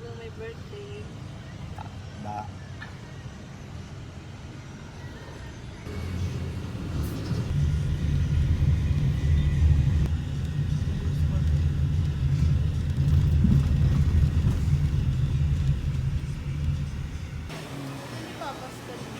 Hanggang may birthday. Ba. Hindi papas ka rin.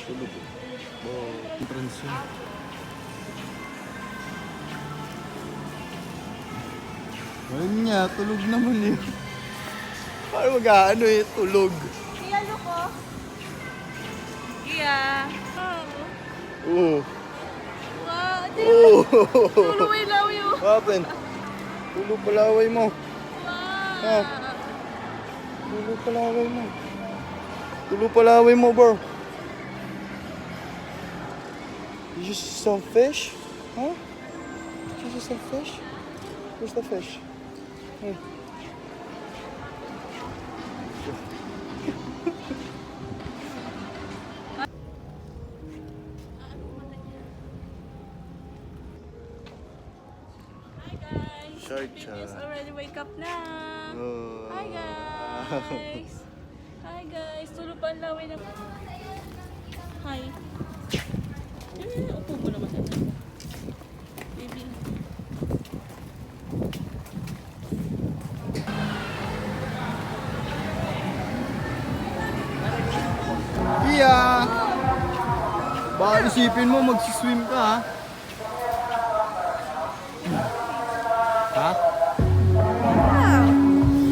Tulog. Entrance yun. Ayun niya, tulog naman yun. Paano mag-ano eh, tulog. Iya, look ko. Iya. Oo. Wow, Oo. Tulu, I love you. What happened? Tulog palaway mo. Wow. Tulog palaway mo. Tulog palaway mo, bro. Did you see some fish? Huh? Did you see some fish? Where's the fish? Hey. Hi guys. Shark Babies chat. already wake up na. Oh. Hi guys. Hi guys. Tulog pa ang laway na. Hi. Upo mo naman. Baby. Iya! Baka isipin mo magsiswim ka ha? Ha?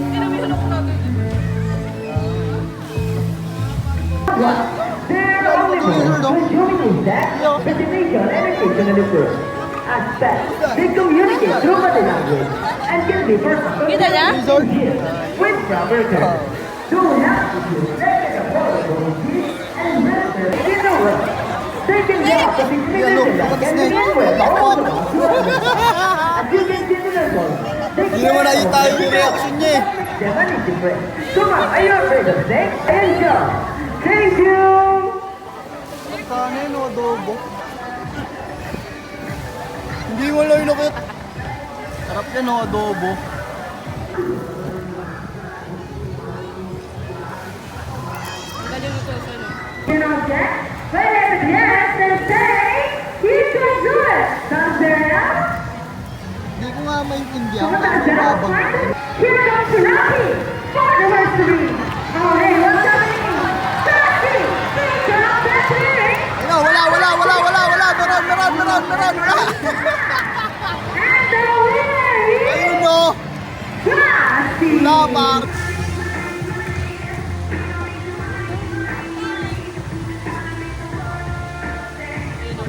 Inamihan ako natin. There are only ones consuming that presentation and education in the first. As such, they communicate through body language and can differ Kita niya? with proper care. Do not use second apology and master in the world. They can be opposite citizens and can be well all as you can see in the world. Hindi naman nakita yung reaction niya eh. Come on, are you afraid of snakes? Enjoy! Thank you! Kanin o adobo? Hindi mo lang inukit. Sarap yan o adobo. Galing ito sa ano. You know that? Whenever yes, then say, you can do it! Sounds there now? Hindi ko nga maintindihan Come kung on, ano Dad. babang. Here comes Rocky! For the anniversary! Oh, hey, what's happening? Rocky! Think of the thing! Ayun, wala. Meron. And the winner is Ayun o. Rocky! Wala, Mar.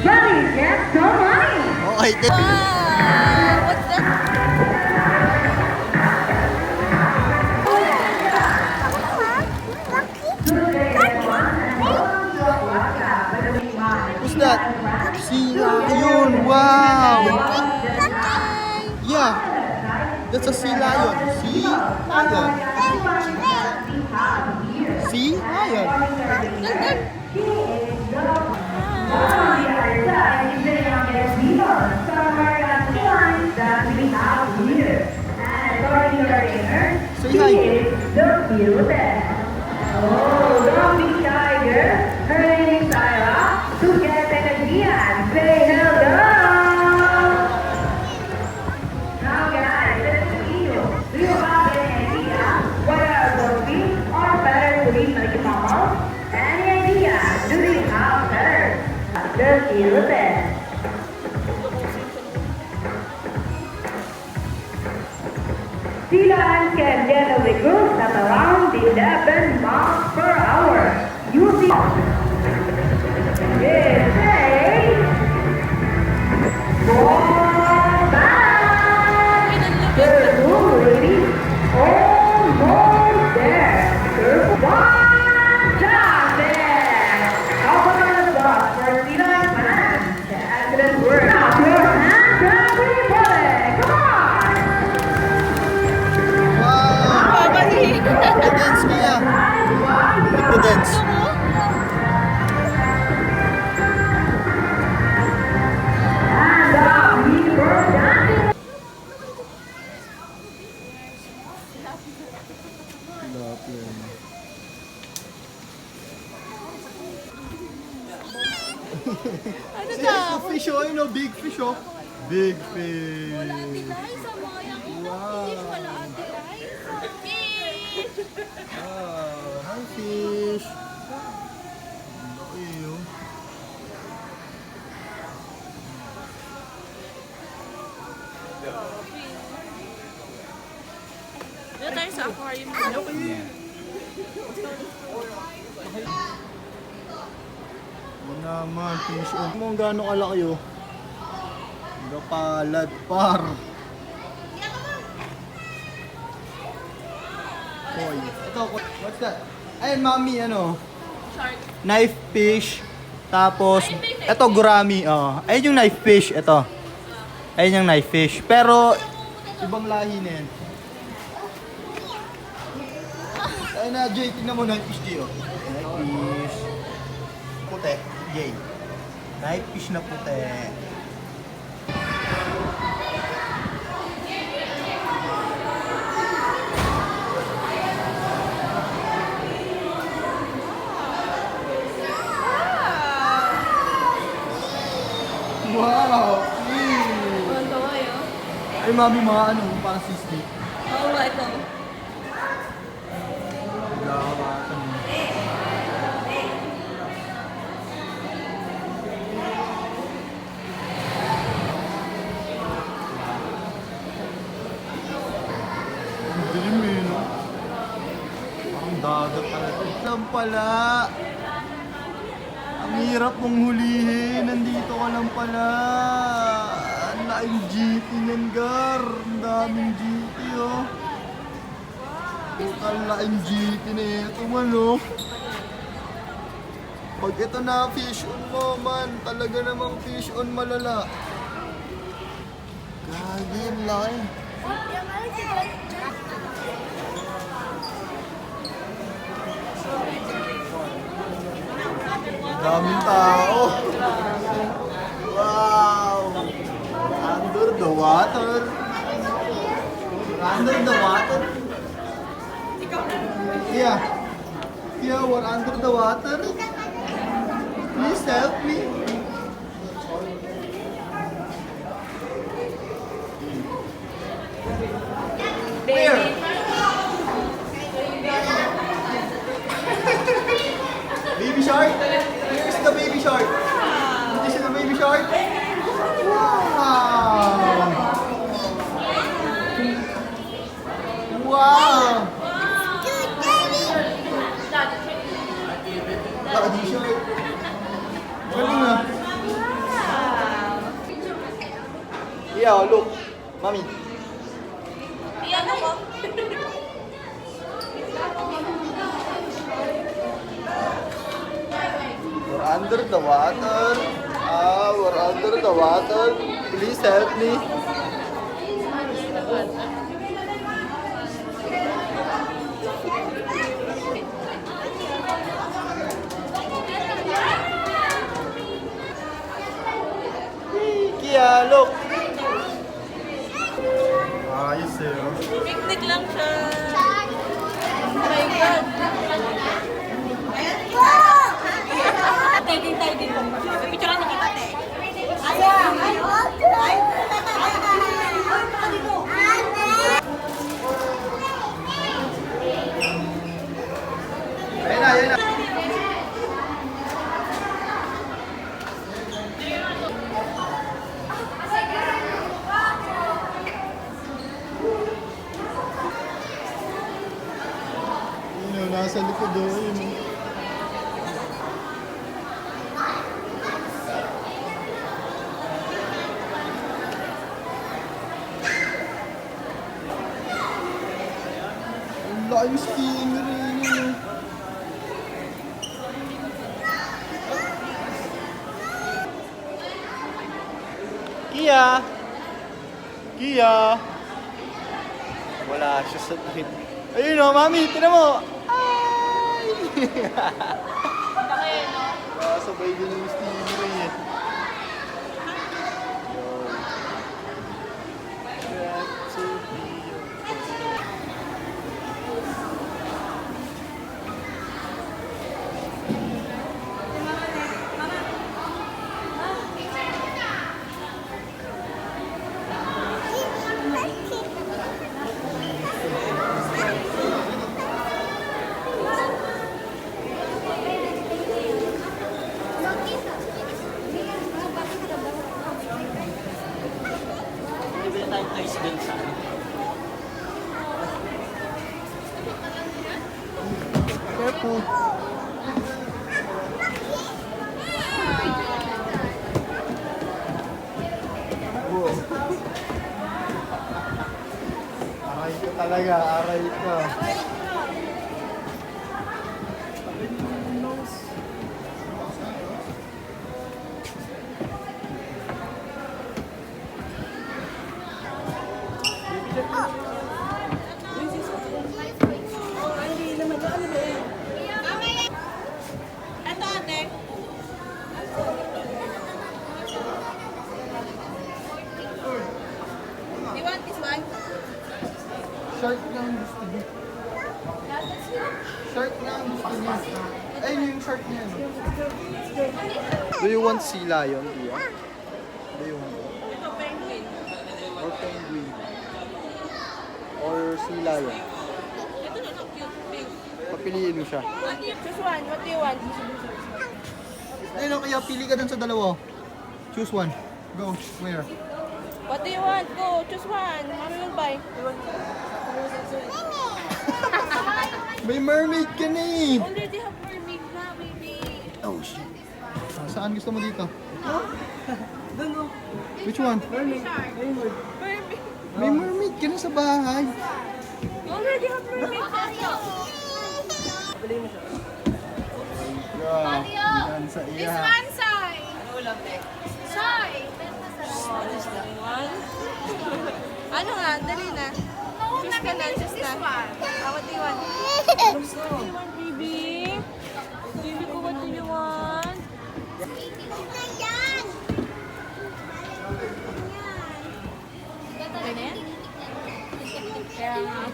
Rocky, get some money! Okay, Wow! What's that? who's that? Sea lion. Wow. Yeah. That's a sea lion. Sea lion. Sea lion. Say hi. Oh, don't be shy, girl. Her name is Sarah. To get energía, say hello. Now, guys, let's see you. Do you have any idea what are dolphins or better to be like mammals? Any idea? Do they have feathers? Just use it. Sea lions can generally cruise at around 11 miles per hour. Using say more back. There's no lady almost there. There's one job there. How about the box for sea lion man? The excellent work. Now your hands everybody. Come on. Wow. Babalik. Tilapia. Ano See, na? the fish, oh, you know, big fish, oh. Big fish. Wala ate Liza, mayang fish. Wala ate Liza. Fish! Hi, fish. Laki, oh. Dito tayo sa aquarium. Yun naman, fish, oh. Kung gaano kalaki, oh. Gapalad, par. Koy. Ito, what's that? Ayun, mami, ano? Shark. Knife fish. Tapos, ito, gurami. Oh. Ayun yung knife fish. Ito. Ayun yung knife fish. Pero, ibang lahi na yan. Ayun na, Jay, tingnan mo knife fish, Jay. Oh. Knife fish. Puti, Jay. Knife fish na puti. Wow! Ang tawa yun. Ay, mami, mga ano, parang sisli. Oo nga ito. Ang dilim eh, no? Parang dagat talaga. Alam pala. Ang hirap mong hulihin. Nandito ka lang pala. Ang laking GT niyan, Gar. Ang daming GT, oh. Ang laking GT na ito, man, oh. Pag ito na fish on mo, man, talaga namang fish on malala. Gagi, ang laki. Daming tao. Wow! Under the water. Under the water. Yeah. Yeah, we're under the water. Please help me. Where? Baby shark? Here's the baby shark. This is the baby shark. Wow! Wow! Daddy shark. Galing ah. Yeah, look. Mommy. Iyan ako. We're under the water. We're under the water. Please help me. Kia, look. Ayos eh. Oh. Picnic lang siya. Oh my God. Tayo din po. Picturean na kita, te. Ayun na, ayun na. Yun, nasa likod doon. Yun. Ang layo stinger yun. Kia! Kia! Wala siya sa takip. Ayun o, mami, tinan mo! Ay! Laki, no? Sabay din yung stinger eh. Yo. Got to be your friend. food. Wow. Aray ko talaga, aray ko. Ito ate. Do you want this one? Shark na ang gusto niya. Shark na ang gusto niya. Ayun yung shark niya. No? Do you want sea lion, Tia? Do you want Ito penguin. or penguin? Or sea lion? Ito na cute pink. Papiliin mo siya. Choose one. What do you want? Ayun o, kaya pili ka dun sa dalawa. Choose one. Go. Where? What do you want? Go. Choose one. Mommy will buy. May mermaid ka na eh. Already have mermaid na, baby. Oh shit. Saan gusto mo dito? Which one? Mermaid. May mermaid ka na sa bahay. You already have mermaid na. Yeah. Yan sa iya. Sai. Sai. One. Ano nga? Dali na. Choose ka na. Choose na. What do you want? What do you want, baby? Baby ko, what do you want? Ganyan? Kaya nga.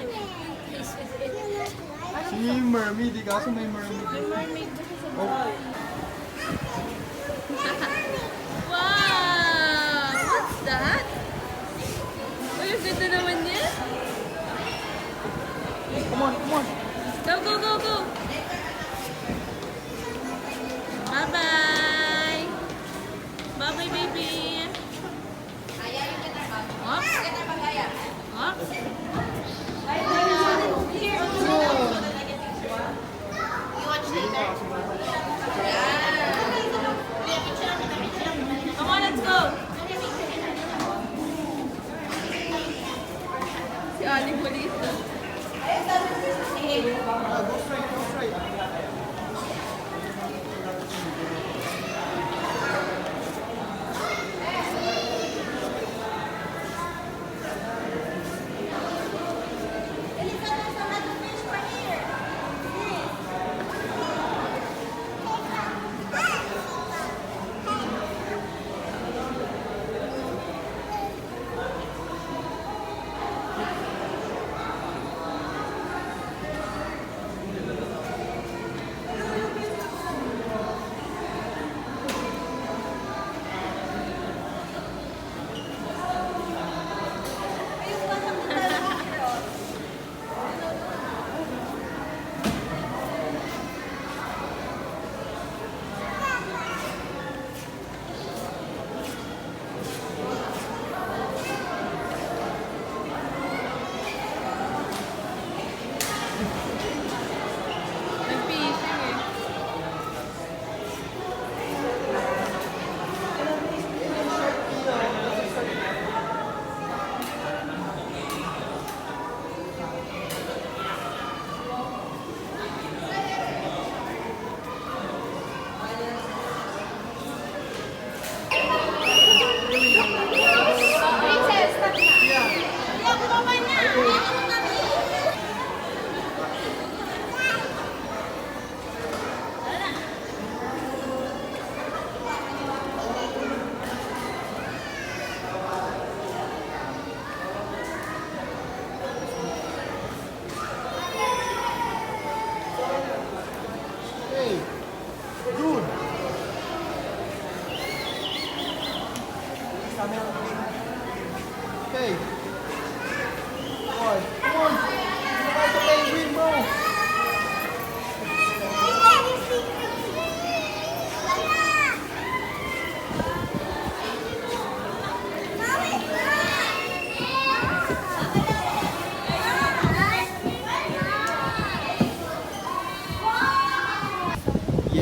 Si mermaid, di kaso may mermaid. May mermaid kasi sa Oh. bahay. Wow! What's that? Uy, ang ganda naman niya. Come on, come on. Go, go, go, go! Bye-bye! Bye-bye, baby! Oops! Oops! Come on, let's go! Si Aling Kulita. Go straight, go straight.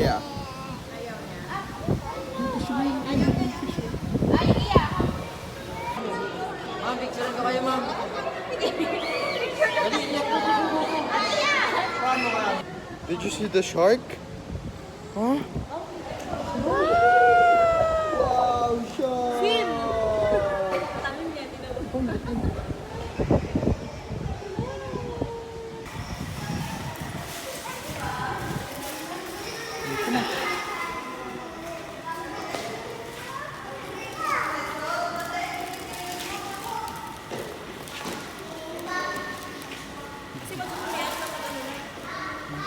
Yeah. Ma'am, picture ko kayo, ma'am. Did you see the shark? Huh? Wow, shark!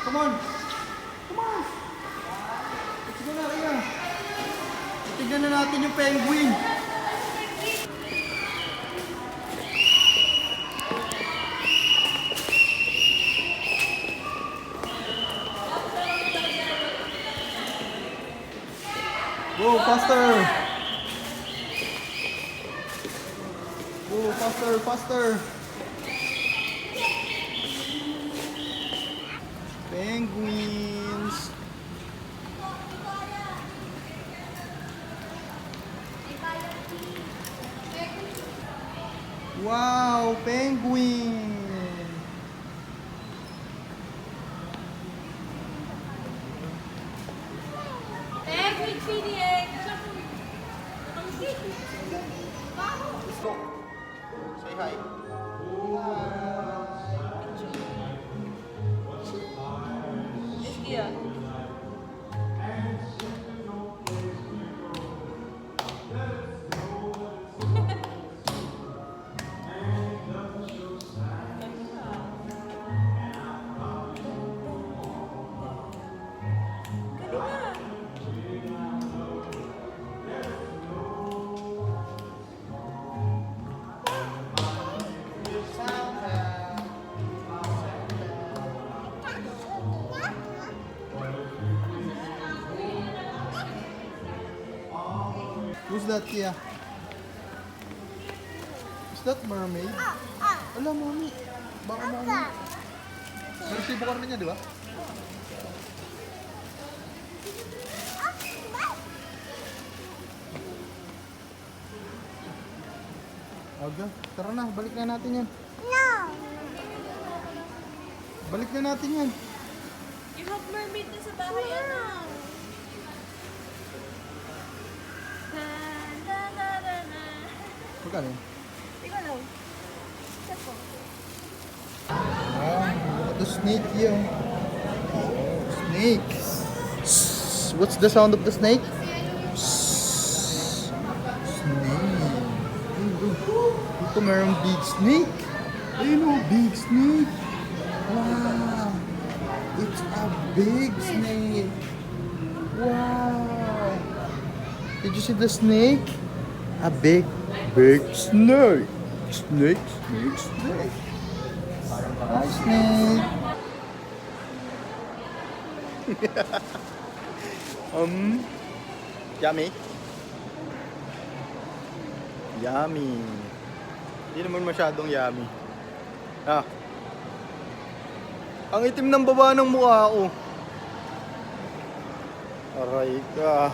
Come on! Come on! Let's go na, Rhea. Tignan na natin yung penguin. Go, faster! Go, faster, faster! Penguins! Wow, penguin! Penguin feeding! Say hi. Yeah. Who's that, Tia? Is that mermaid? Ala, mommy. Baka mommy. Naresibo ka rin niya, di ba? Aga, tara na. Balik na natin yan. No. Balik na natin yan. You have mermaid na sa bahay, ano? Na, na, na, na, na. Magkano yun? Ikaw lang. Check ko. Ah, look at the snake here. Snake. What's the sound of the snake? Snake. Ito mayroong big snake. Ayun o, big snake. Wow. It's a big snake. Wow. Did you see the snake? A big snake. Snake, snake, snake. Hi, snake. Yummy. Yummy. Hindi naman masyadong yummy. Ah. Ang itim ng baba ng mukha ko. Aray ka.